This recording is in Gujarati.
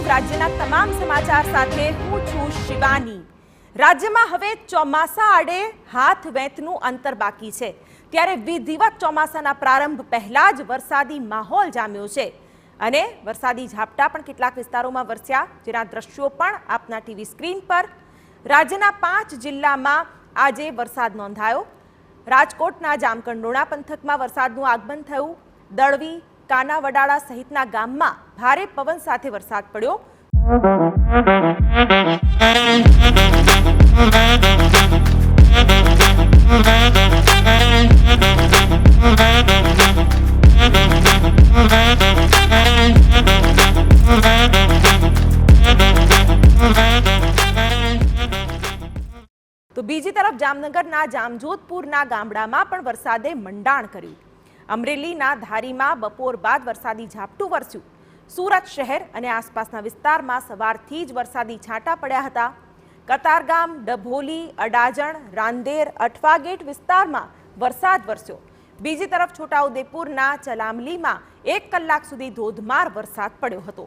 રાજ્યના તમામ સમાચાર સાથે હું છું શિવાની। રાજ્યમાં હવે ચોમાસા આડે હાથ વેંતનું અંતર બાકી છે, ત્યારે વિધિવત ચોમાસાના પ્રારંભ પહેલા જ વરસાદી માહોલ જામ્યો છે અને વરસાદી ઝાપટા પણ કેટલાક વિસ્તારોમાં વરસ્યા, જેના દ્રશ્યો પણ આપના ટીવી સ્ક્રીન પર। રાજ્યના 5 જિલ્લામાં આજે વરસાદ નોંધાયો। રાજકોટના જામકંડોરણા પંથકમાં વરસાદનું આગમન થયું। દળવી, કાનાવડાળા સહિતના ગામમાં ભારે પવન સાથે વરસાદ પડ્યો। તો બીજી તરફ જામનગરના જામજોધપુરના ગામડામાં પણ વરસાદે મંડાણ કર્યું। અમરેલીના ધારીમાં બપોર બાદ વરસાદી ઝાપટું વરસ્યું। સુરત શહેર અને આસપાસના વિસ્તારમાં સવારથી જ વરસાદી છાંટા પડ્યા હતા। કતારગામ, ડભોલી, અડાજણ, રાંદેર, અઠવાગેટ વિસ્તારમાં વરસાદ વરસ્યો। બીજી તરફ છોટાઉદેપુરના ચલામલીમાં 1 કલાક સુધી ધોધમાર વરસાદ પડ્યો હતો।